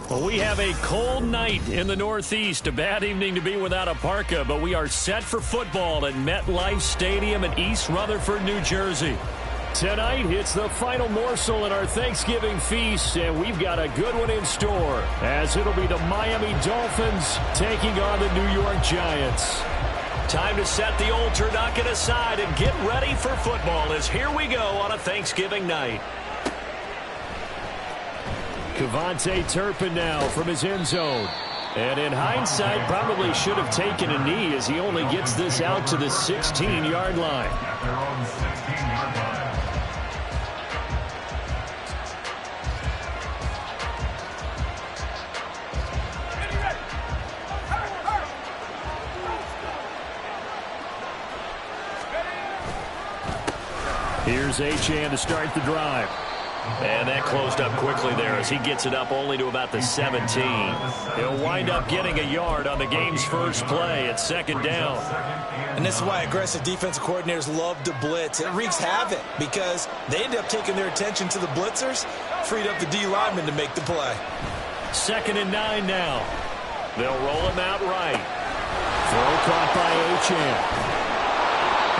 Well, we have a cold night in the Northeast. A bad evening to be without a parka, but we are set for football at MetLife Stadium in East Rutherford, New Jersey. Tonight, it's the final morsel in our Thanksgiving feast, and we've got a good one in store, as it'll be the Miami Dolphins taking on the New York Giants. Time to set the old turducken aside and get ready for football, as here we go on a Thanksgiving night. Kevontae Turpin now from his end zone. And in hindsight, probably should have taken a knee as he only gets this out to the 16-yard line. Here's Achane to start the drive. And that closed up quickly there as he gets it up only to about the 17. He'll wind up getting a yard on the game's first play at second down. And this is why aggressive defensive coordinators love to blitz. It wreaks havoc because they end up taking their attention to the blitzers, freed up the D lineman to make the play. 2nd and 9 now. They'll roll him out right. Throw caught by Achane.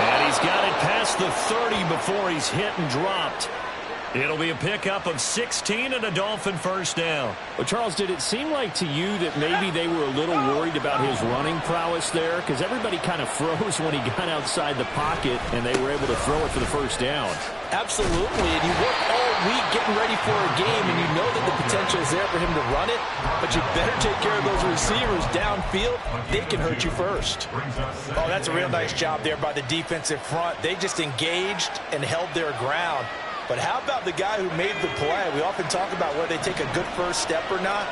And he's got it past the 30 before he's hit and dropped. It'll be a pickup of 16 and a Dolphin first down. Well, Charles, did it seem like to you that maybe they were a little worried about his running prowess there? Because everybody kind of froze when he got outside the pocket, and they were able to throw it for the first down. Absolutely, and you work all week getting ready for a game, and you know that the potential is there for him to run it, but you better take care of those receivers downfield. They can hurt you first. Oh, that's a real nice job there by the defensive front. They just engaged and held their ground. But how about the guy who made the play? We often talk about whether they take a good first step or not.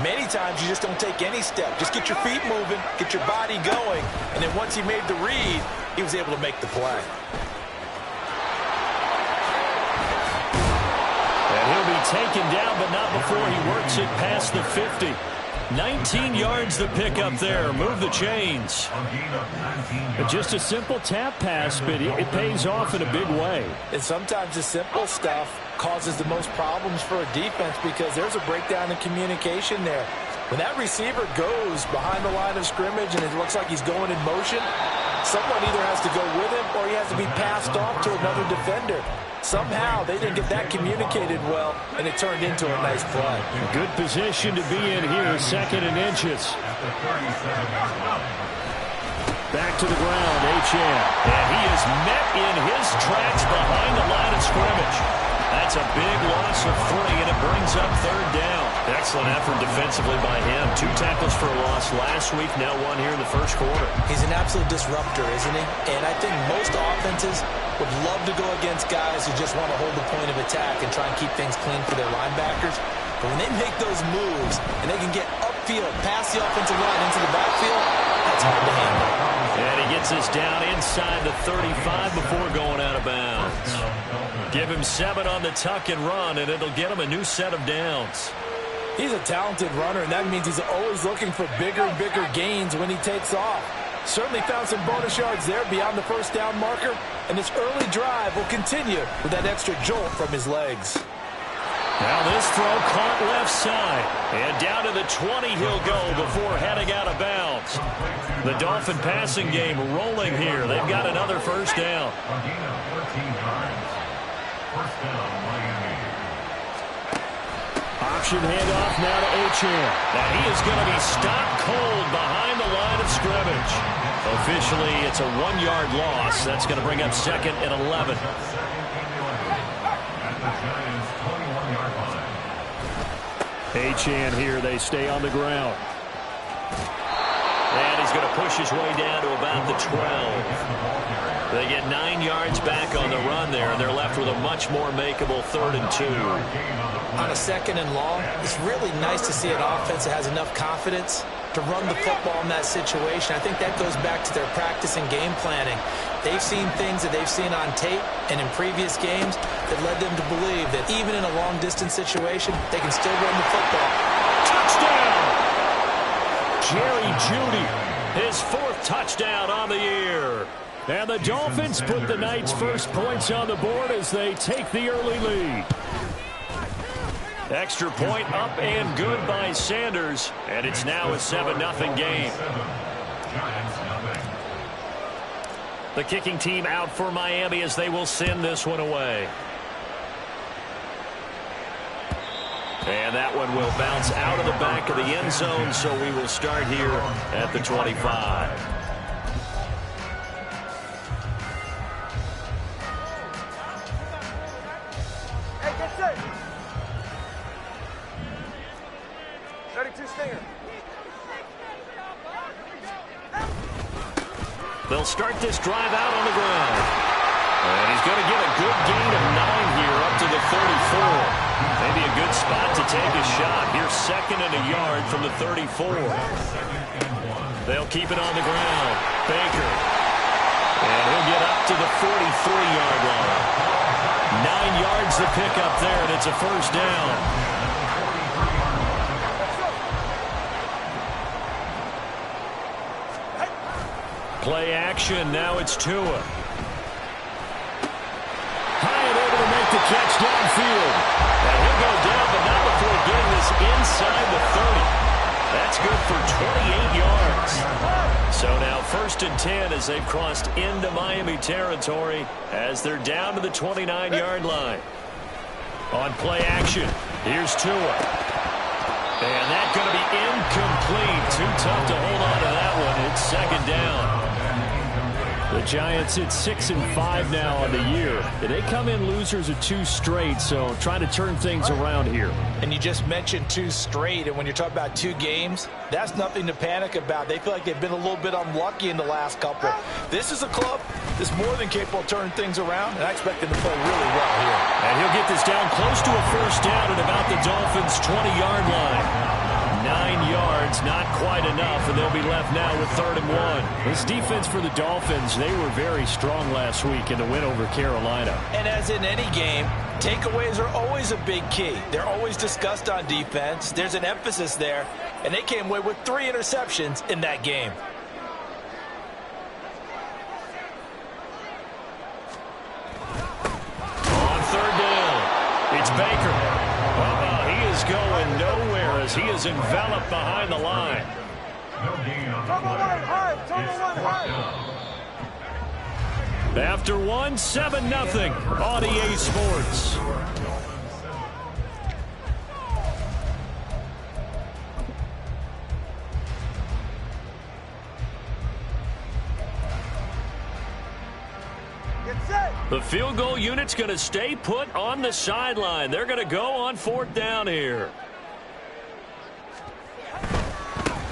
Many times you just don't take any step. Just get your feet moving, get your body going, and then once he made the read, he was able to make the play. And he'll be taken down, but not before he works it past the 50. 19 yards to pick up there. Move the chains. Just a simple tap pass, but it pays off in a big way. And sometimes the simple stuff causes the most problems for a defense because there's a breakdown in communication there. When that receiver goes behind the line of scrimmage and it looks like he's going in motion, someone either has to go with him or he has to be passed off to another defender. Somehow they didn't get that communicated well, and it turned into a nice play. Good position to be in here, 2nd and inches. Back to the ground, Achane. And he is met in his tracks behind the line of scrimmage. That's a big loss of 3, and it brings up 3rd down. Excellent effort defensively by him. 2 tackles for a loss last week, now 1 here in the first quarter. He's an absolute disruptor, isn't he? And I think most offenses would love to go against guys who just want to hold the point of attack and try and keep things clean for their linebackers. But when they make those moves and they can get upfield, past the offensive line into the backfield, that's hard to handle. And he gets us down inside the 35 before going out of bounds. Give him 7 on the tuck and run, and it'll get him a new set of downs. He's a talented runner, and that means he's always looking for bigger and bigger gains when he takes off. Certainly found some bonus yards there beyond the first down marker, and this early drive will continue with that extra jolt from his legs. Now this throw caught left side, and down to the 20 he'll go before heading out of bounds. The Dolphin passing game rolling here. They've got another first down. Option handoff now to Achane. And he is going to be stopped cold behind the line of scrimmage. Officially, it's a 1-yard loss. That's going to bring up 2nd and 11. Achane here, they stay on the ground. And he's going to push his way down to about the 12. They get 9 yards back on the run there, and they're left with a much more makeable 3rd and 2. On a 2nd and long, it's really nice to see an offense that has enough confidence to run the football in that situation. I think that goes back to their practice and game planning. They've seen things that they've seen on tape and in previous games that led them to believe that even in a long-distance situation, they can still run the football. Touchdown! Jerry Jeudy, his 4th touchdown on the year. And the Dolphins put the night's first points on the board as they take the early lead. Extra point up and good by Sanders, and it's now a 7-0 game. The kicking team out for Miami as they will send this one away. And that one will bounce out of the back of the end zone, so we will start here at the 25. They'll start this drive out on the ground. And he's going to get a good gain of 9 here up to the 34. Maybe a good spot to take a shot. Here's 2nd and a yard from the 34. They'll keep it on the ground. Baker. And he'll get up to the 43-yard line. 9 yards to pick up there, and it's a first down. Play action. Now it's Tua. Hyatt able to make the catch downfield. And he'll go down, but not before getting this inside the 30. That's good for 28 yards. So now 1st and 10 as they've crossed into Miami territory as they're down to the 29-yard line. On play action, here's Tua. And that's going to be incomplete. Too tough to hold on to that one. It's 2nd down. The Giants hit 6-5 now on the year. They come in losers of 2 straight, so trying to turn things around here. And you just mentioned 2 straight, and when you're talking about 2 games, that's nothing to panic about. They feel like they've been a little bit unlucky in the last couple. This is a club that's more than capable of turning things around, and I expect them to play really well here. And he'll get this down close to a first down at about the Dolphins' 20-yard line. 9 yards, not quite enough, and they'll be left now with 3rd and 1. This defense for the Dolphins, they were very strong last week in the win over Carolina. And as in any game, takeaways are always a big key. They're always discussed on defense. There's an emphasis there, and they came away with 3 interceptions in that game. On 3rd down, it's Baker. He is going nowhere as he is enveloped behind the line. After 1, 7-0 on EA Sports. The field goal unit's going to stay put on the sideline. They're going to go on 4th down here.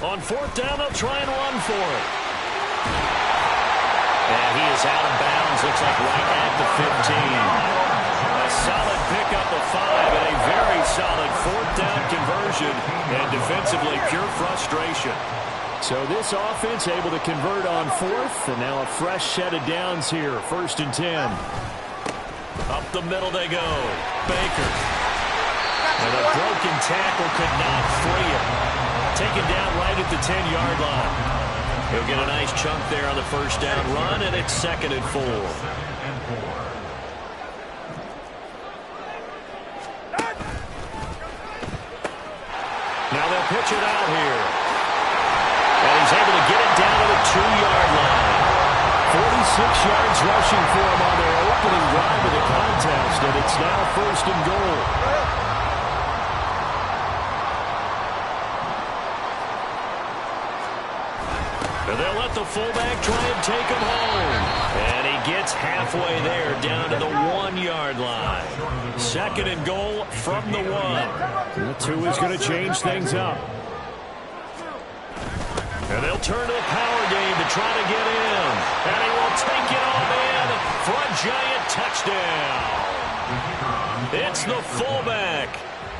On 4th down, they'll try and run for it. And he is out of bounds, looks like right at the 15. A solid pickup of 5 and a very solid 4th down conversion. And defensively, pure frustration. So this offense able to convert on 4th, and now a fresh set of downs here. 1st and 10. Up the middle they go. Baker. And a broken tackle could not free him. Taken down right at the 10-yard line. He'll get a nice chunk there on the first down run, and it's 2nd and 4. Now they'll pitch it out here. And he's able to get it down to the 2-yard line. 46 yards rushing for him on their opening drive of the contest, and it's now 1st and goal. And they'll let the fullback try and take him home. And he gets halfway there, down to the 1-yard line. 2nd and goal from the 1. The 2 is going to change things up. And they'll turn to the power game to try to get in. And he will take it all in for a giant touchdown. It's the fullback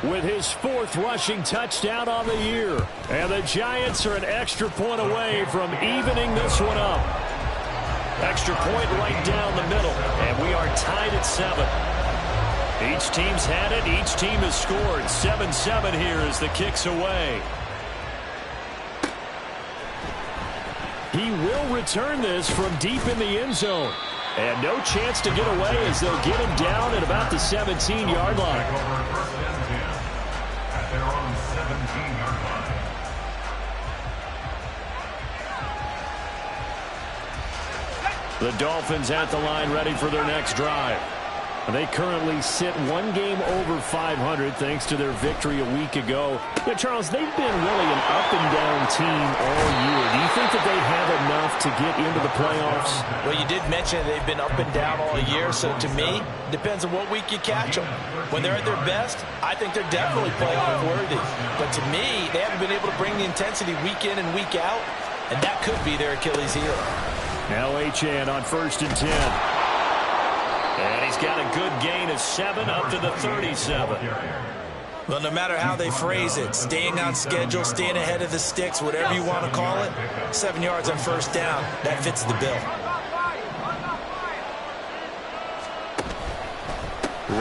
with his 4th rushing touchdown on the year. And the Giants are an extra point away from evening this one up. Extra point right down the middle. And we are tied at 7. Each team's had it. Each team has scored. 7-7 here as the kick's away. He will return this from deep in the end zone. And no chance to get away as they'll get him down at about the 17-yard line. The Dolphins at the line ready for their next drive. They currently sit one game over 500 thanks to their victory a week ago. Yeah, Charles, they've been really an up-and-down team all year. Do you think that they have enough to get into the playoffs? Well, you did mention they've been up and down all year, so to me, it depends on what week you catch them. When they're at their best, I think they're definitely playoff worthy. But to me, they haven't been able to bring the intensity week in and week out, and that could be their Achilles heel. Now Achane on 1st and 10. And he's got a good gain of 7 up to the 37. Well, no matter how they phrase it, staying on schedule, staying ahead of the sticks, whatever you want to call it, 7 yards on 1st down, that fits the bill.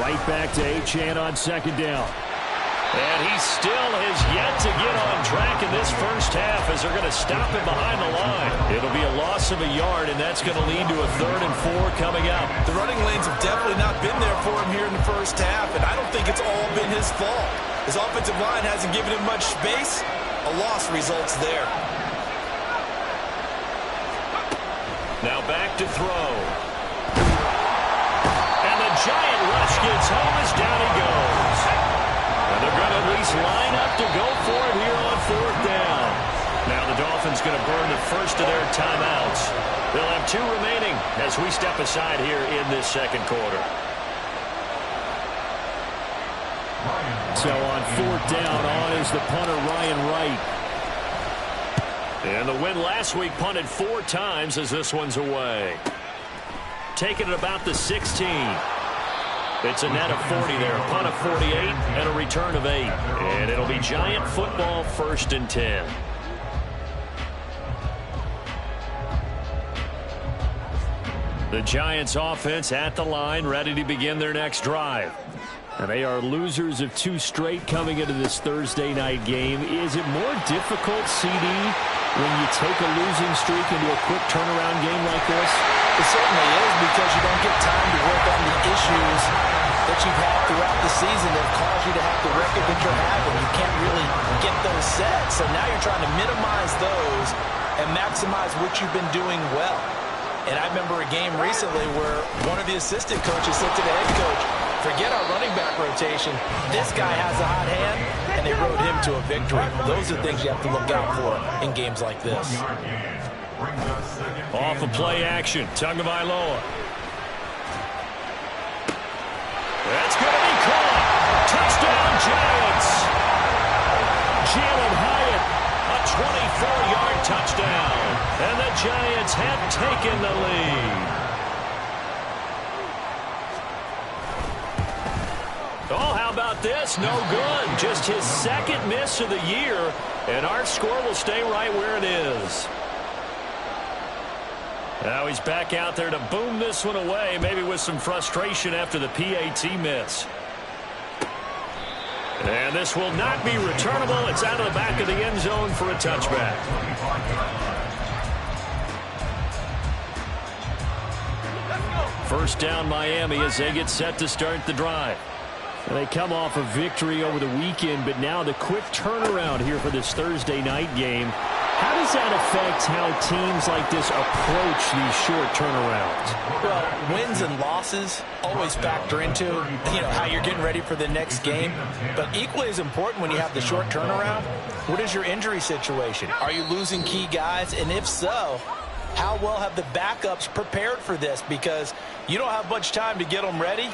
Right back to Achane on 2nd down. And he still has yet to get on track in this first half as they're going to stop him behind the line. It'll be a loss of a yard, and that's going to lead to a 3rd and 4 coming up. The running lanes have definitely not been there for him here in the first half, and I don't think it's all been his fault. His offensive line hasn't given him much space. A loss results there. Now back to throw. And the giant rush gets home as down he goes. And they're going to at least line up to go for it here on 4th down. Now the Dolphins going to burn the first of their timeouts. They'll have 2 remaining as we step aside here in this 2nd quarter. So on 4th down, on is the punter Ryan Wright. And the win last week punted 4 times as this one's away. Taking it about the 16. It's a net of 40 there, a punt of 48, and a return of 8. And it'll be Giant football 1st and 10. The Giants offense at the line, ready to begin their next drive. And they are losers of 2 straight coming into this Thursday night game. Is it more difficult, CD, when you take a losing streak into a quick turnaround game like this? It certainly is, because you don't get time to work on the issues that you've had throughout the season that caused you to have the record that you're having. You can't really get those set. So now you're trying to minimize those and maximize what you've been doing well. And I remember a game recently where one of the assistant coaches said to the head coach, forget our running back rotation. This guy has a hot hand, and they rode him to a victory. Those are things you have to look out for in games like this. Off of play action, Tagovailoa. That's going to be caught. Touchdown, Giants. Jalen Hyatt, a 24-yard touchdown. And the Giants have taken the lead. Oh, how about this? No good. Just his 2nd miss of the year, and our score will stay right where it is. Now he's back out there to boom this one away, maybe with some frustration after the PAT miss. And this will not be returnable. It's out of the back of the end zone for a touchback. First down, Miami, as they get set to start the drive. They come off a victory over the weekend, but now the quick turnaround here for this Thursday night game. How does that affect how teams like this approach these short turnarounds? Well, wins and losses always factor into, how you're getting ready for the next game. But equally as important when you have the short turnaround, what is your injury situation? Are you losing key guys? And if so, how well have the backups prepared for this? Because you don't have much time to get them ready.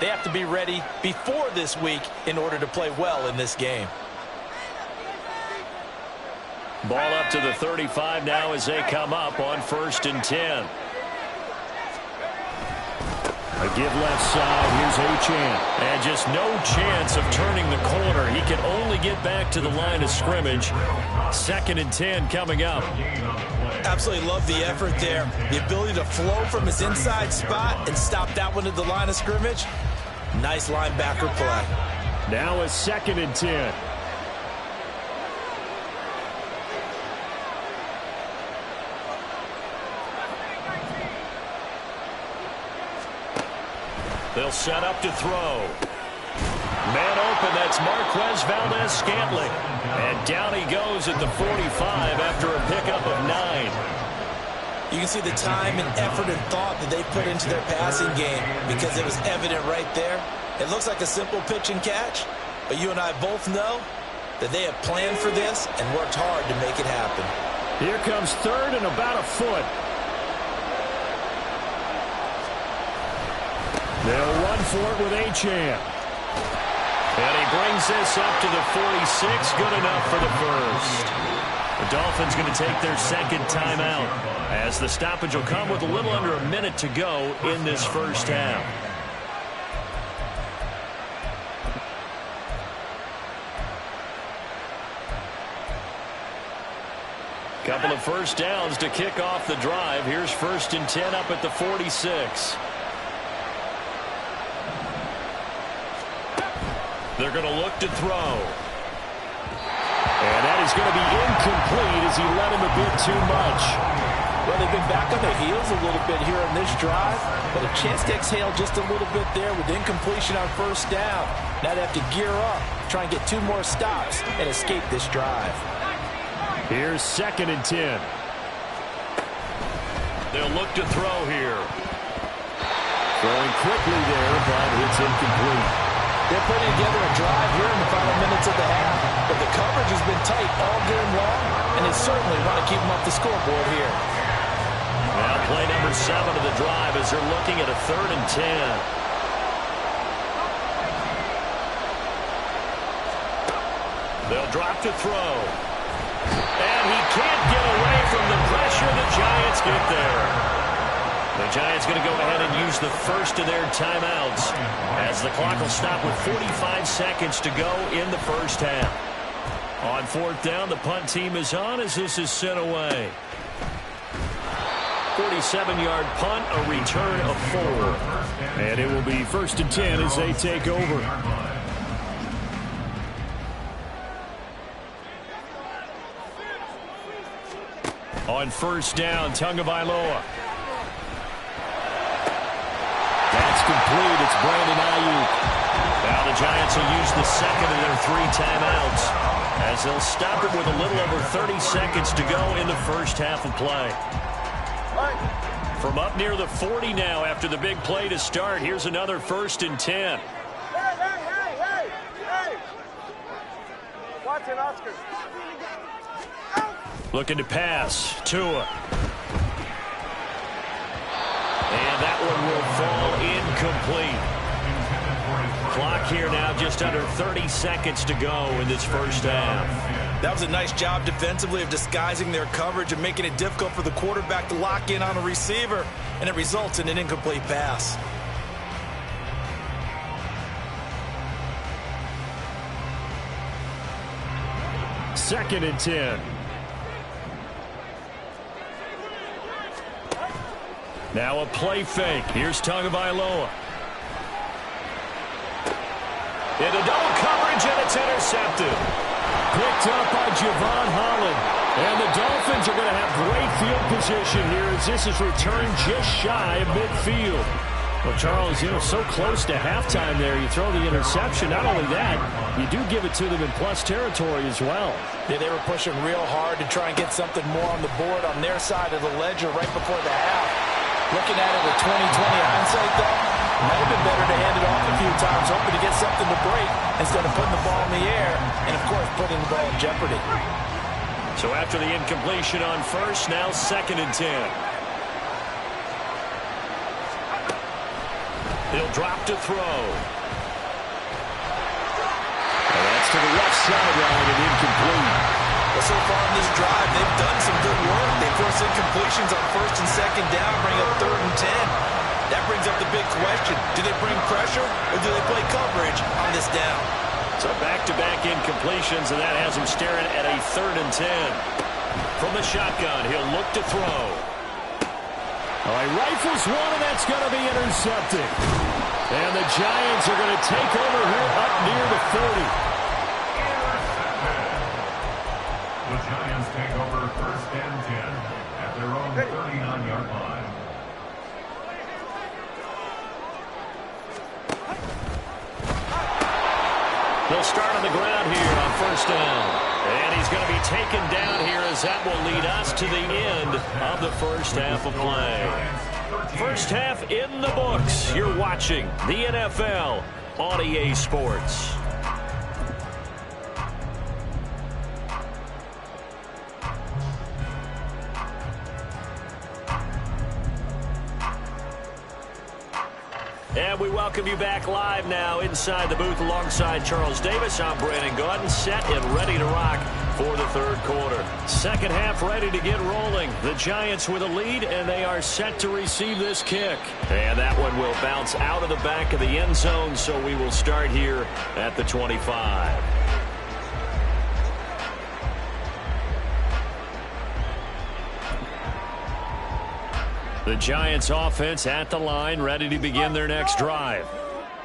They have to be ready before this week in order to play well in this game. Ball up to the 35 now as they come up on 1st and 10. A give left side. Here's Achane. And just no chance of turning the corner. He can only get back to the line of scrimmage. 2nd and 10 coming up. Absolutely love the effort there. The ability to flow from his inside spot and stop that one at the line of scrimmage. Nice linebacker play. Now a 2nd and 10. They'll set up to throw. Man open, that's Marquez Valdez-Scantling. And down he goes at the 45 after a pickup of 9. You can see the time and effort and thought that they put into their passing game because it was evident right there. It looks like a simple pitch and catch, but you and I both know that they have planned for this and worked hard to make it happen. Here comes third and about a foot. They'll run for it with Achane. And he brings this up to the 46. Good enough for the first. The Dolphins going to take their second timeout as the stoppage will come with a little under a minute to go in this first half. Couple of first downs to kick off the drive. Here's 1st and 10 up at the 46. They're going to look to throw. And that is going to be incomplete as he let him a bit too much. Well, they've been back on their heels a little bit here in this drive, but a chance to exhale just a little bit there with incompletion on first down. Now they have to gear up, try and get 2 more stops, and escape this drive. Here's 2nd and 10. They'll look to throw here. Throwing quickly there, but it's incomplete. They're putting together a drive here in the final minutes of the half, but the coverage has been tight all game long, and they certainly want to keep them off the scoreboard here. Now play number 7 of the drive as they're looking at a 3rd and 10. They'll drop to throw. And he can't get away from the pressure. The Giants get there. The Giants going to go ahead and use the first of their timeouts as the clock will stop with 45 seconds to go in the first half. On 4th down, the punt team is on as this is sent away. 47-yard punt, a return of 4. And it will be 1st and 10 as they take over. On 1st down, Tagovailoa. That's complete. It's Brandon Ayuk. Now the Giants will use the second of their 3 timeouts as they'll stop it with a little over 30 seconds to go in the first half of play. From up near the 40 now after the big play to start, here's another 1st and 10. Hey! Watch it, Oscar. Looking to pass. Tua. And that one will fall incomplete. Clock here now just under 30 seconds to go in this first half. That was a nice job defensively of disguising their coverage and making it difficult for the quarterback to lock in on a receiver, and it results in an incomplete pass. Second and 10. Now a play fake. Here's Tagovailoa. Into double coverage, and it's intercepted. Picked up by Javon Holland. And the Dolphins are going to have great field position here as this is returned just shy of midfield. Well, Charles, so close to halftime there. You throw the interception. Not only that, you do give it to them in plus territory as well. Yeah, they were pushing real hard to try and get something more on the board on their side of the ledger right before the half. Looking at it with 20/20 hindsight, though, might have been better to hand it off a few times, hoping to get something to break instead of putting the ball in the air and, of course, putting the ball in jeopardy. So after the incompletion on first, now 2nd and 10. He'll drop to throw. And that's to the left sideline and incomplete. Well, so far in this drive, they've done some good work. They force incompletions on 1st and 2nd down, bring up 3rd and 10. That brings up the big question. Do they bring pressure or do they play coverage on this down? So back-to-back incompletions, and that has him staring at a 3rd and 10. From the shotgun, he'll look to throw. All right, rifles one, and that's going to be intercepted. And the Giants are going to take over here up near the 40. The Giants take over 1st and 10 at their own 39-yard line. They'll start on the ground here on 1st down. And he's going to be taken down here as that will lead us to the end of the first half of play. First half in the books. You're watching the NFL on EA Sports. And we welcome you back live now inside the booth alongside Charles Davis. I'm Brandon Gaudin, set and ready to rock for the third quarter. Second half ready to get rolling. The Giants with a lead, and they are set to receive this kick. And that one will bounce out of the back of the end zone, so we will start here at the 25. The Giants offense at the line, ready to begin their next drive.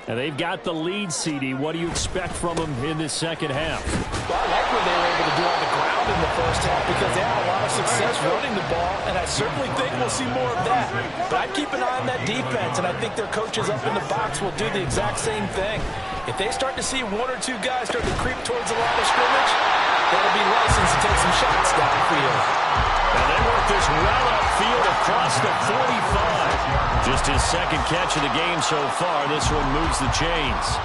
And they've got the lead, CD. What do you expect from them in this second half? Well, I like what they were able to do on the ground in the first half because they had a lot of success running the ball, and I certainly think we'll see more of that. But I'd keep an eye on that defense, and I think their coaches up in the box will do the exact same thing. If they start to see one or two guys start to creep towards the line of scrimmage, they'll be licensed to take some shots downfield. And they work this well upfield across the 45. Just his second catch of the game so far. This one moves the chains.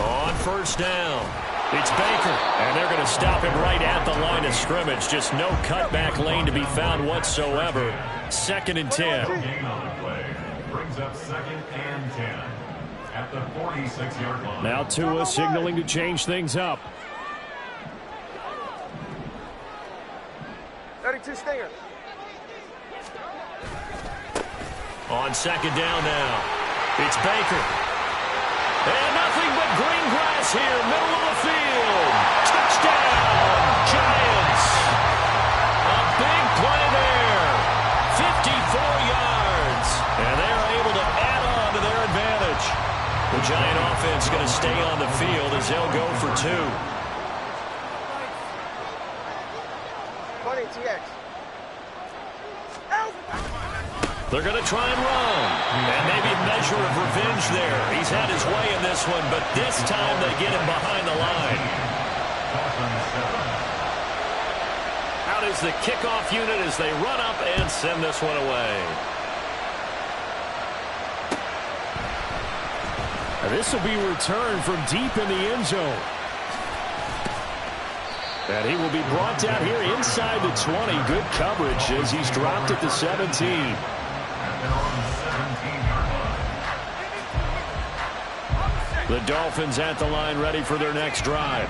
On first down, it's Baker. And they're going to stop him right at the line of scrimmage. Just no cutback lane to be found whatsoever. Second and 10. Gain on the play. Brings up second and 10. At the 46-yard line. Now Tua signaling to change things up. 32 Stinger. On second down now, it's Baker. And nothing but green grass here, middle of the field. Touchdown, Giants. A big play there, 54 yards. And they're able to add on to their advantage. The Giant offense going to stay on the field as they'll go for two. 20 TX. They're going to try and run. And maybe a measure of revenge there. He's had his way in this one, but this time they get him behind the line. Out is the kickoff unit as they run up and send this one away. This will be returned from deep in the end zone. And he will be brought down here inside the 20. Good coverage as he's dropped at the 17. The Dolphins at the line ready for their next drive.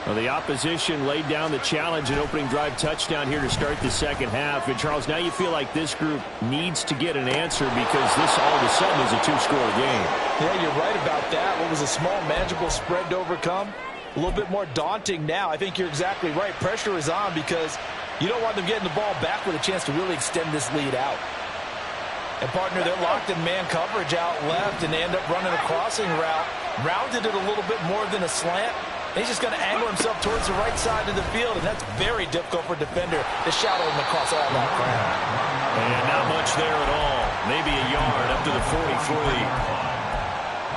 Well, the opposition laid down the challenge and opening drive touchdown here to start the second half. And, Charles, now you feel like this group needs to get an answer because this all of a sudden is a two-score game. Yeah, you're right about that. What was a small, manageable spread to overcome? A little bit more daunting now. I think you're exactly right. Pressure is on because you don't want them getting the ball back with a chance to really extend this lead out. And, partner, they're locked in man coverage out left, and they end up running a crossing route. Rounded it a little bit more than a slant. He's just going to angle himself towards the right side of the field, and that's very difficult for a defender to shadow him across all that ground. And not much there at all. Maybe a yard up to the 43.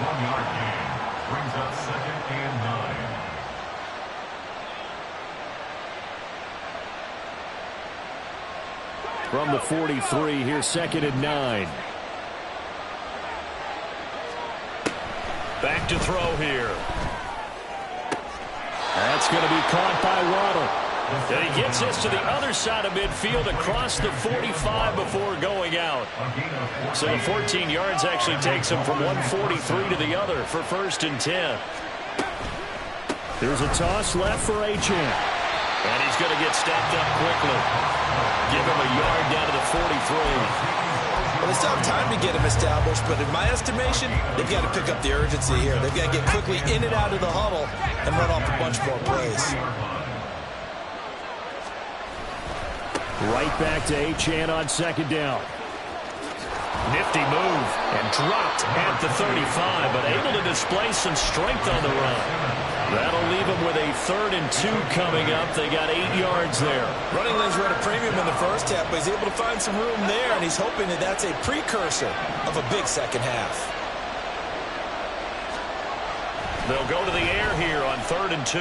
1 yard gain. Brings up second and 9. From the 43, here's second and 9. Back to throw here. That's going to be caught by Waddle. And he gets this to the other side of midfield across the 45 before going out. So the 14 yards actually takes him from 143 to the other for first and 10. There's a toss left for Achane. And he's going to get stopped up quickly. Give him a yard down to the 43. Well, they still have time to get him established, but in my estimation, they've got to pick up the urgency here. They've got to get quickly in and out of the huddle and run off a bunch more plays. Right back to Achane on second down. Nifty move and dropped at the 35, but able to display some strength on the run. That'll leave them with a 3rd and 2 coming up. They got 8 yards there. Running lanes were at a premium in the first half, but he's able to find some room there, and he's hoping that that's a precursor of a big second half. They'll go to the air here on 3rd and 2.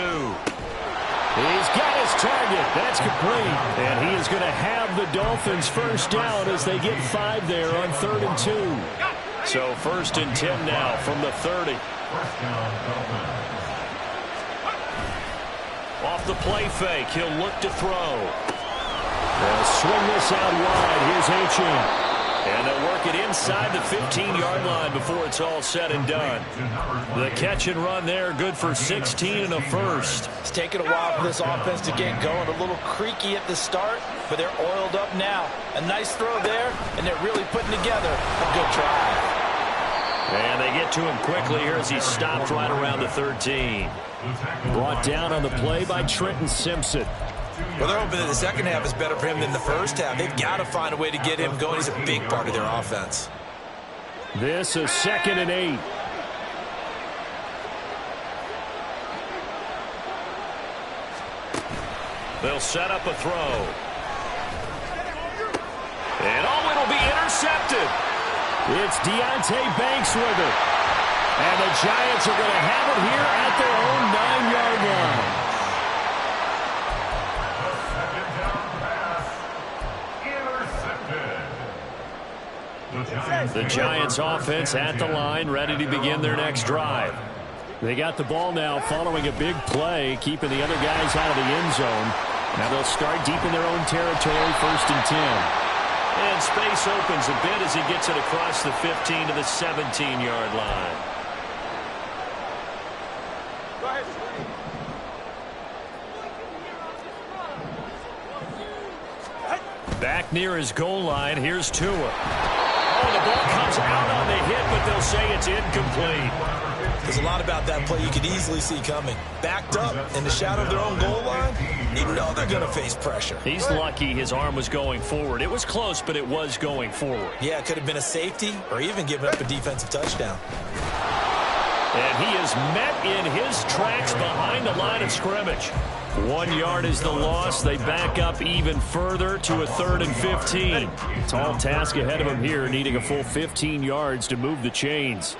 He's got his target. That's complete. And he is going to have the Dolphins first down as they get 5 there on 3rd and 2. So 1st and 10 now from the 30. Off the play fake, he'll look to throw. They'll swing this out wide. Here's Achane. And they'll work it inside the 15-yard line before it's all said and done. The catch and run there, good for 16 and a first. It's taken a while for this offense to get going. A little creaky at the start, but they're oiled up now. A nice throw there, and they're really putting together a good drive. And they get to him quickly here as he stopped right around the 13. Brought down on the play by Trenton Simpson. Well, they're hoping that the second half is better for him than the first half. They've got to find a way to get him going. He's a big part of their offense. This is 2nd and 8. They'll set up a throw. And it'll be intercepted. It's Deonte Banks with it. And the Giants are going to have it here at their own 9-yard line. The Giants offense at the line, ready to begin their next drive. They got the ball now following a big play, keeping the other guys out of the end zone. Now they'll start deep in their own territory, 1st and 10. And space opens a bit as he gets it across the 15 to the 17-yard line. Back near his goal line, here's Tua. Oh, the ball comes out on the hit, but they'll say it's incomplete. There's a lot about that play you could easily see coming. Backed up in the shadow of their own goal line, you know they're going to face pressure. He's lucky his arm was going forward. It was close, but it was going forward. Yeah, it could have been a safety or even given up a defensive touchdown. And he is met in his tracks behind the line of scrimmage. 1 yard is the loss. They back up even further to a 3rd and 15. Tall task ahead of him here, needing a full 15 yards to move the chains.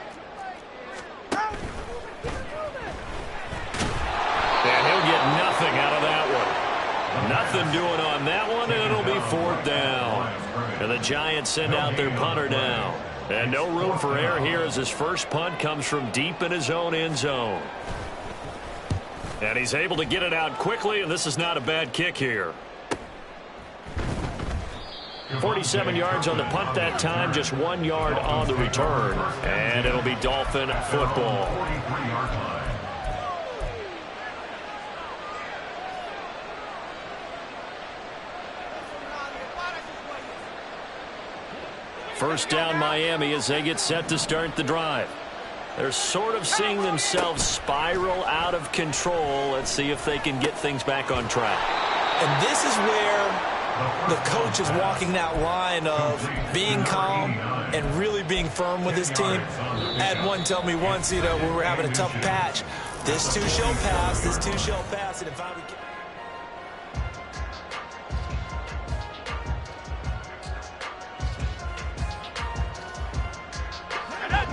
And he'll get nothing out of that one. Nothing doing on that one, and it'll be 4th down. And the Giants send out their punter now. And no room for error here as his first punt comes from deep in his own end zone. And he's able to get it out quickly, and this is not a bad kick here. 47 yards on the punt that time, just 1 yard on the return. And it'll be Dolphin football. First down Miami as they get set to start the drive. They're sort of seeing themselves spiral out of control. Let's see if they can get things back on track. And this is where the coach is walking that line of being calm and really being firm with his team. I had one tell me once, we were having a tough patch. This too shall pass, this too shall pass. And if I would get...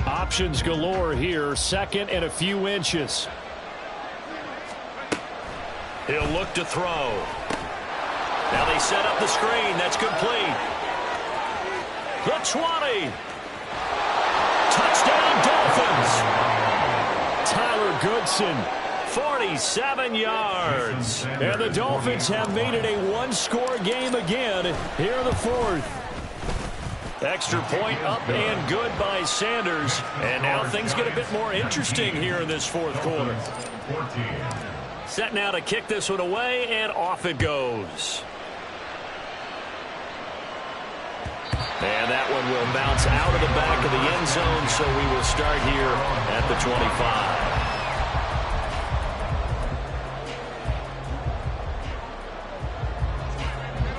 Options galore here, 2nd and a few inches. He'll look to throw. Now they set up the screen. That's complete. The 20. Touchdown Dolphins. Tyler Goodson. 47 yards. And the Dolphins have made it a one-score game again here in the 4th. Extra point up and good by Sanders. And now things get a bit more interesting here in this 4th quarter. Set now to kick this one away, and off it goes. And that one will bounce out of the back of the end zone, so we will start here at the 25.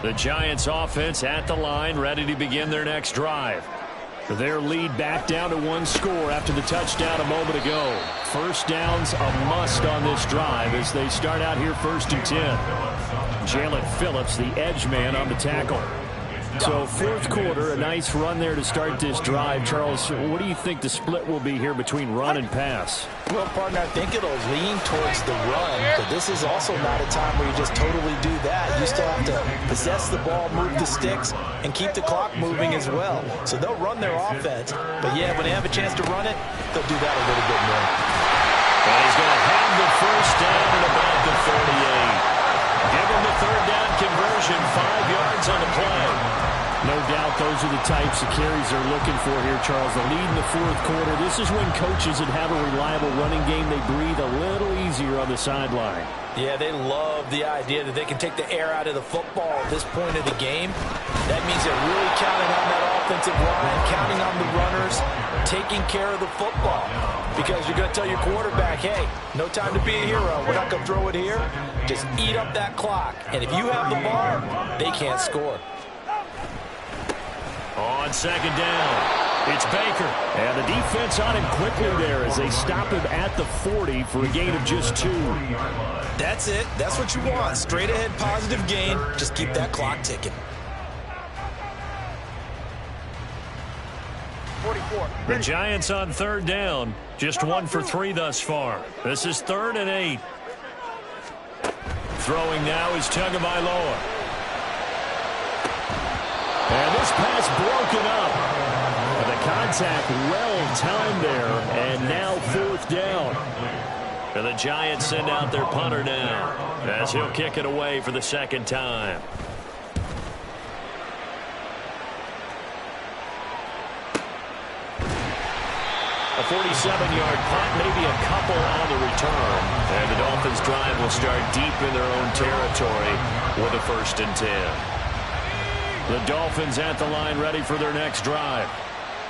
The Giants offense at the line, ready to begin their next drive. Their lead back down to 1 score after the touchdown a moment ago. First down's a must on this drive as they start out here 1st and 10. Jalen Phillips, the edge man on the tackle. So fourth quarter, a nice run there to start this drive. Charles, what do you think the split will be here between run and pass? Well, partner, I think it'll lean towards the run, but this is also not a time where you just totally do that. You still have to possess the ball, move the sticks, and keep the clock moving as well. So they'll run their offense, but yeah, when they have a chance to run it, they'll do that a little bit more. And he's going to have the first down at about the 38. Give him the third down conversion, 5 yards on the play. No doubt those are the types of carries they're looking for here, Charles. The lead in the fourth quarter. This is when coaches that have a reliable running game, they breathe a little easier on the sideline. Yeah, they love the idea that they can take the air out of the football at this point of the game. That means they're really counting on that offensive line, counting on the runners, taking care of the football. Because you're going to tell your quarterback, hey, no time to be a hero. We're not going to throw it here. Just eat up that clock. And if you have the ball, they can't score. On second down, it's Baker. And the defense on him quickly there as they stop him at the 40 for a gain of just 2. That's it. That's what you want. Straight ahead positive gain. Just keep that clock ticking. 44. The Giants on third down. Just 1 for 3 thus far. This is 3rd and 8. Throwing now is Tagovailoa. And this pass broken up. And the contact well timed there. And now 4th down. And the Giants send out their punter now as he'll kick it away for the second time. A 47-yard punt, maybe a couple on the return. And the Dolphins' drive will start deep in their own territory with a 1st and 10. The Dolphins at the line ready for their next drive.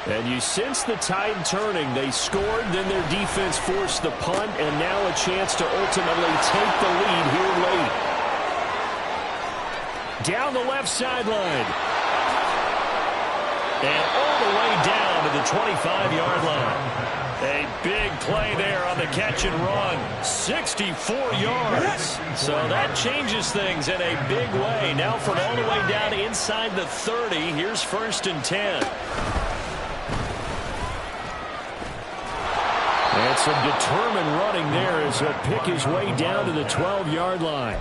And you sense the tide turning. They scored, then their defense forced the punt, and now a chance to ultimately take the lead here late. Down the left sideline. And all the way down to the 25-yard line. A big play there on the catch and run. 64 yards. So that changes things in a big way. Now from all the way down inside the 30, here's 1st and 10. And some determined running there as he'll pick his way down to the 12-yard line.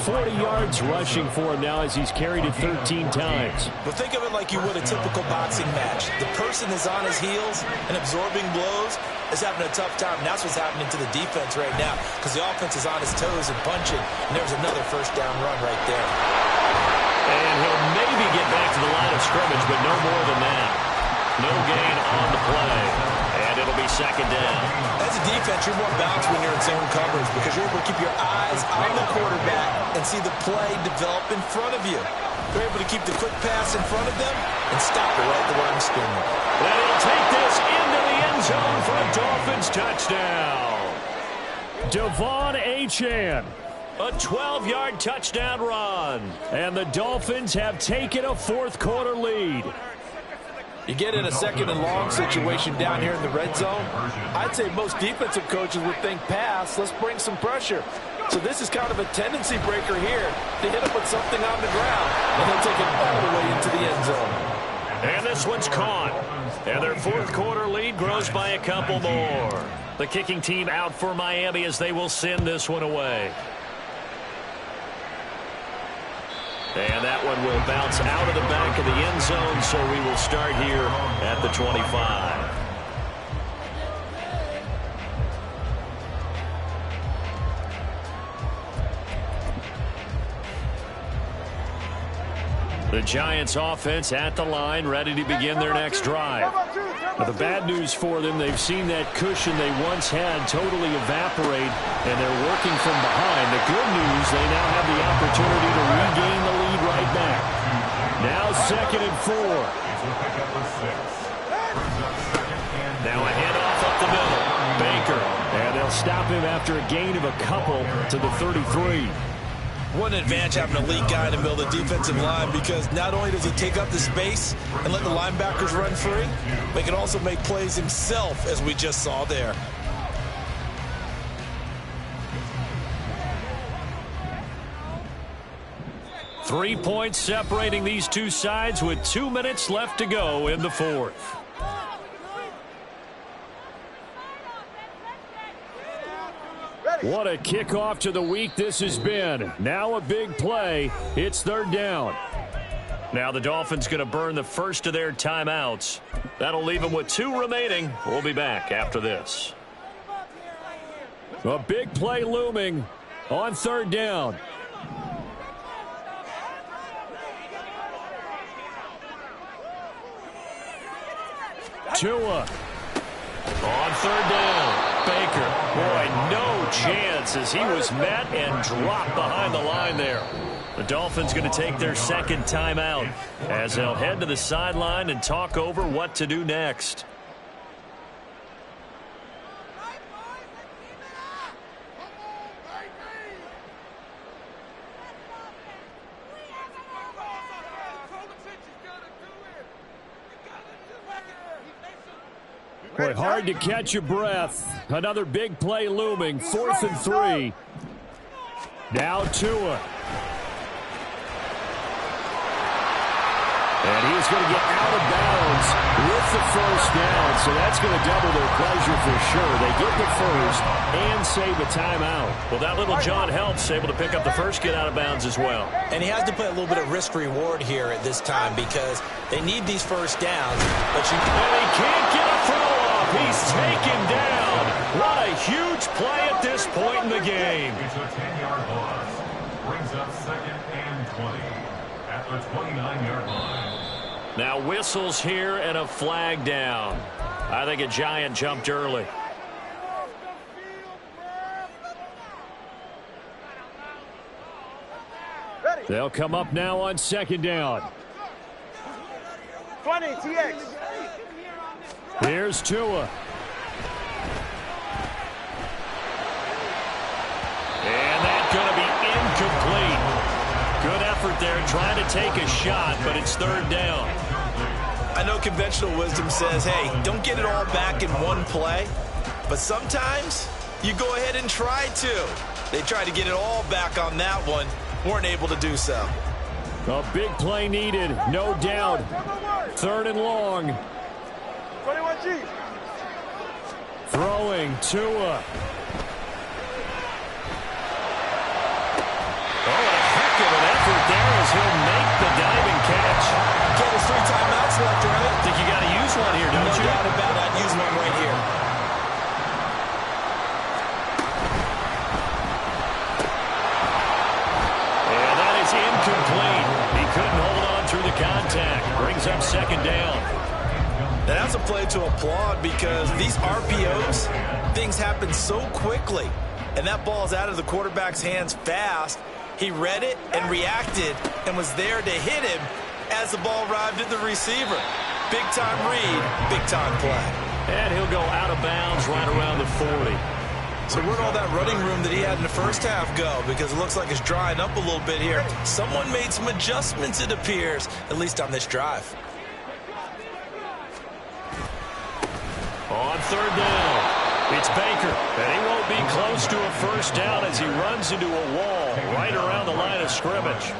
40 yards rushing for him now as he's carried it 13 times. Well, think of it like you would a typical boxing match. The person is on his heels and absorbing blows is having a tough time. And that's what's happening to the defense right now because the offense is on his toes and punching. And there's another 1st down run right there. And he'll maybe get back to the line of scrimmage, but no more than that. No gain on the play. And it'll be 2nd down. As a defense, you're more balanced when you're in zone coverage because you're able to keep your eyes on the quarterback and see the play develop in front of you. They're able to keep the quick pass in front of them and stop it right at the line of scrimmage. And he'll take this into the end zone for a Dolphins touchdown. Devon Achane. A 12-yard touchdown run. And the Dolphins have taken a 4th quarter lead. You get in a 2nd and long situation down here in the red zone. I'd say most defensive coaches would think pass. Let's bring some pressure. So this is kind of a tendency breaker here to hit him with something on the ground. And then take it all the way into the end zone. And this one's caught. And their 4th quarter lead grows by a couple more. The kicking team out for Miami as they will send this one away. And that one will bounce out of the back of the end zone, so we will start here at the 25. The Giants offense at the line, ready to begin their next drive. But the bad news for them, they've seen that cushion they once had totally evaporate, and they're working from behind. The good news, they now have the opportunity to regain the lead right back. Now 2nd and 4. Now a handoff up the middle. Baker. And they'll stop him after a gain of a couple to the 33. What an advantage having a lead guy in the middle of the defensive line because not only does he take up the space and let the linebackers run free, but he can also make plays himself, as we just saw there. 3 points separating these two sides with 2 minutes left to go in the fourth. What a kickoff to the week this has been. Now a big play. It's third down. Now the Dolphins going to burn the first of their timeouts. That'll leave them with 2 remaining. We'll be back after this. A big play looming on third down. Tua. On third down, Baker. Boy, no chance as he was met and dropped behind the line there. The Dolphins going to take their second timeout as they'll head to the sideline and talk over what to do next. Boy, hard to catch your breath. Another big play looming. 4th and 3. Now Tua. And he's going to get out of bounds with the first down. So that's going to double their pleasure for sure. They get the first and save a timeout. Well, that little John helps able to pick up the first get out of bounds as well. And he has to play a little bit of risk-reward here at this time because they need these first downs. But and he can't get a throw off. He's taken down. What a huge play at this point in the game. It's a 10-yard loss. Brings up 2nd and 20 at the 29-yard line. Now whistles here and a flag down. I think a Giant jumped early. They'll come up now on second down. 20, TX. Here's Tua. And that's going to be incomplete. Good effort there trying to take a shot, but it's third down. I know conventional wisdom says, hey, don't get it all back in one play. But sometimes you go ahead and try to. They tried to get it all back on that one. Weren't able to do so. A big play needed, no doubt. 3rd and long. 21G. Throwing Tua. Oh, a heck of an effort there as he'll make the diving catch. Okay, there's 3 timeouts left, right? I think you got to use one here, don't you? No doubt about it. I'd use one right here. And that is incomplete. He couldn't hold on through the contact. Brings up second down. That's a play to applaud because these RPOs, things happen so quickly. And that ball's out of the quarterback's hands fast. He read it and reacted and was there to hit him as the ball arrived at the receiver. Big-time read, big-time play. And he'll go out of bounds right around the 40. So where'd all that running room that he had in the first half go? Because it looks like it's drying up a little bit here. Someone made some adjustments, it appears, at least on this drive. On third down, it's Baker, and he won't be close to a first down as he runs into a wall right around the line of scrimmage.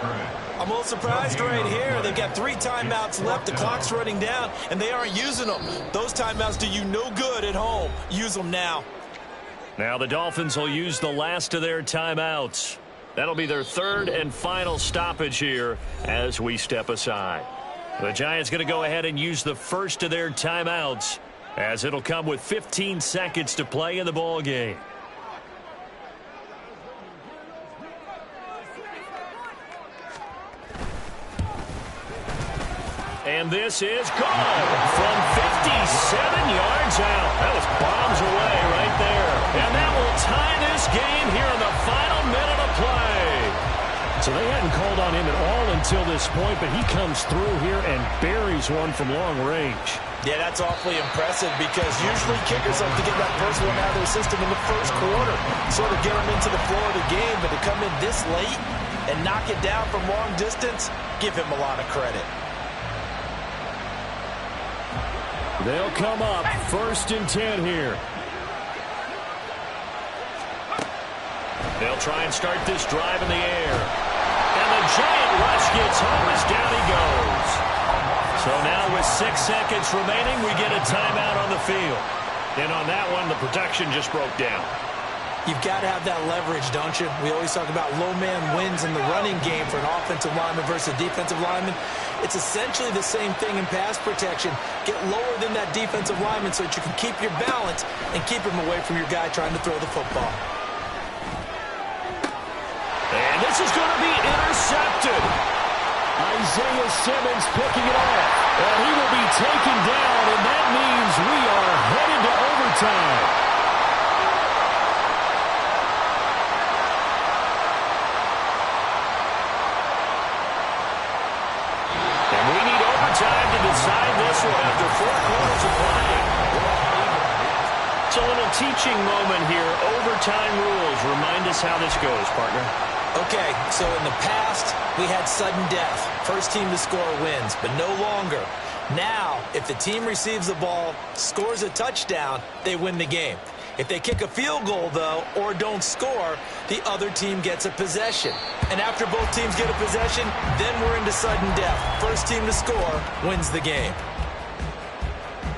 I'm a little surprised right here. They've got 3 timeouts left. The clock's running down, and they aren't using them. Those timeouts do you no good at home. Use them now. Now the Dolphins will use the last of their timeouts. That'll be their 3rd and final stoppage here as we step aside. The Giants going to go ahead and use the first of their timeouts, as it'll come with 15 seconds to play in the ball game. And this is gone from 57 yards out. That was bombs away right there. And that will tie this game here in the final minute of play. So they hadn't called on him at all until this point, but he comes through here and buries one from long range. Yeah, that's awfully impressive because usually kickers like to get that first one out of their system in the first quarter, sort of get them into the flow of the game, but to come in this late and knock it down from long distance, give him a lot of credit. They'll come up 1st and 10 here. They'll try and start this drive in the air. And the giant rush gets home as down he goes. So now with 6 seconds remaining, we get a timeout on the field. And on that one, the protection just broke down. You've got to have that leverage, don't you? We always talk about low man wins in the running game for an offensive lineman versus a defensive lineman. It's essentially the same thing in pass protection. Get lower than that defensive lineman so that you can keep your balance and keep him away from your guy trying to throw the football. And this is going to be intercepted. Isaiah Simmons picking it off. And he will be taken down, and that means we are headed to overtime. Time to decide this one after 4 quarters of play. It's a little teaching moment here. Overtime rules. Remind us how this goes, partner. Okay, so in the past, we had sudden death. First team to score wins, but no longer. Now, if the team receives the ball, scores a touchdown, they win the game. If they kick a field goal, though, or don't score, the other team gets a possession. And after both teams get a possession, then we're into sudden death. First team to score wins the game.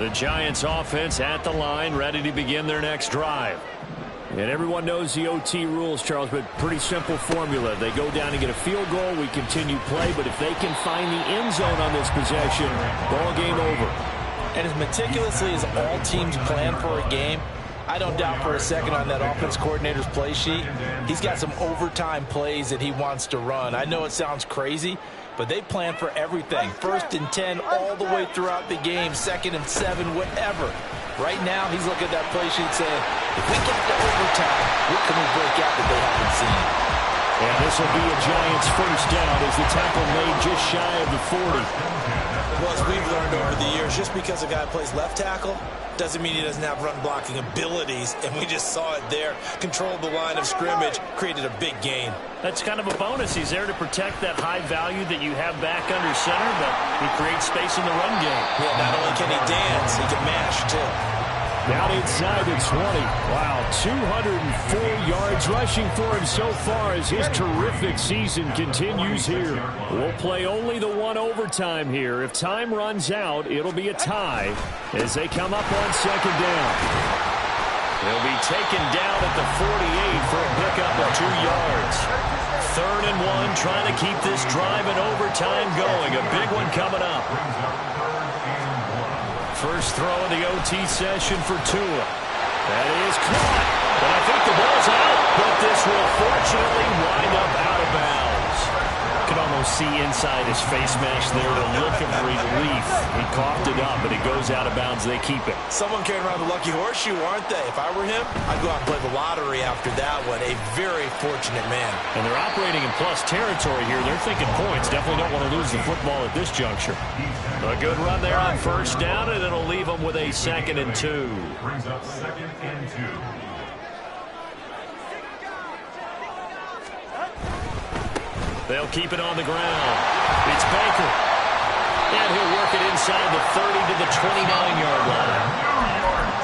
The Giants offense at the line, ready to begin their next drive. And everyone knows the OT rules, Charles, but pretty simple formula. They go down and get a field goal, we continue play, but if they can find the end zone on this possession, ball game over. And as meticulously as all teams plan for a game, I don't doubt for a second on that offense coordinator's play sheet, he's got some overtime plays that he wants to run. I know it sounds crazy, but they plan for everything. 1st and 10 all the way throughout the game, 2nd and 7, whatever. Right now, he's looking at that play sheet saying, if we get to overtime, what can we break out that they haven't seen? And this will be a Giants first down as the tackle made just shy of the 40. Well, as we've learned over the years, just because a guy plays left tackle doesn't mean he doesn't have run-blocking abilities, and we just saw it there. Controlled the line of scrimmage, created a big gain. That's kind of a bonus. He's there to protect that high value that you have back under center, but he creates space in the run game. Yeah, not only can he dance, he can mash, too. Down inside the 20. Wow, 204 yards rushing for him so far as his terrific season continues here. We'll play only the one overtime here. If time runs out, it'll be a tie as they come up on 2nd down. He'll be taken down at the 48 for a pickup of 2 yards. 3rd and 1, trying to keep this drive in overtime going. A big one coming up. First throw of the OT session for Tua. That is caught. And I think the ball's out, but this will fortunately wind up out of bounds. You can almost see inside his face mask there the look of relief. He coughed it up, but it goes out of bounds. They keep it. Someone carrying around the lucky horseshoe, aren't they? If I were him, I'd go out and play the lottery after that one. A very fortunate man. And they're operating in plus territory here. They're thinking points. Definitely don't want to lose the football at this juncture. A good run there on first down, and it'll leave them with a 2nd and 2. Brings up 2nd and 2. They'll keep it on the ground. It's Baker. And he'll work it inside the 30 to the 29-yard line.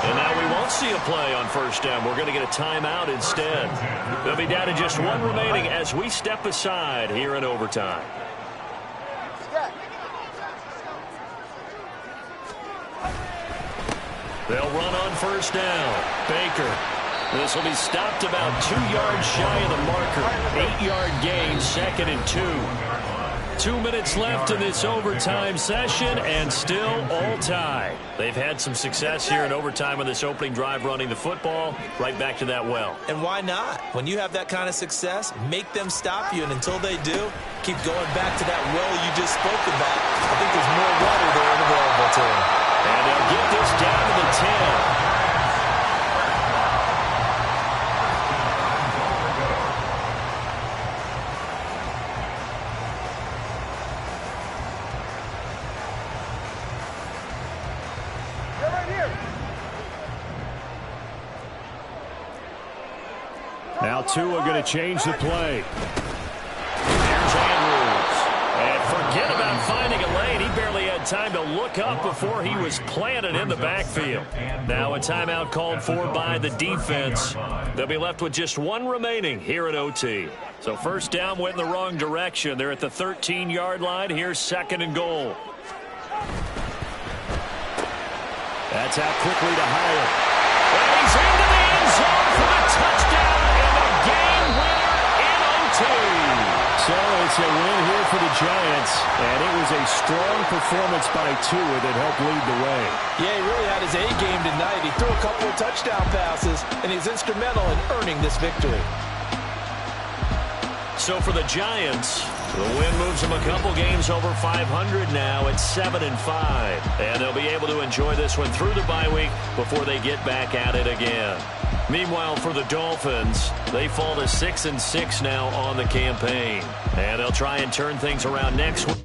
And now we won't see a play on first down. We're going to get a timeout instead. They'll be down to just 1 remaining as we step aside here in overtime. They'll run on first down. Baker. This will be stopped about 2 yards shy of the marker. 8-yard gain, 2nd and 2. 2 minutes left in this overtime session, and still all tied. They've had some success here in overtime on this opening drive running the football. Right back to that well. And why not? When you have that kind of success, make them stop you, and until they do, keep going back to that well you just spoke about. I think there's more water there available to them. And they'll get this down to the 10. Now Tua going to change the play. There's Andrews. And forget about finding a lane. He barely had had time to look up before he was planted in the backfield. Now a timeout called for by the defense. They'll be left with just one remaining here at OT. So first down went in the wrong direction. They're at the 13-yard line. Here's 2nd and goal. That's out quickly to Hyatt. And he's into the end zone for a touchdown and a game winner in OT. So it's a win here for the Giants, and it was a strong performance by Tua that helped lead the way. Yeah, he really had his A game tonight. He threw a couple of touchdown passes, and he's instrumental in earning this victory. So for the Giants, the win moves them a couple games over 500 now at 7-5. And they'll be able to enjoy this one through the bye week before they get back at it again. Meanwhile, for the Dolphins, they fall to 6-6 now on the campaign. And they'll try and turn things around next week.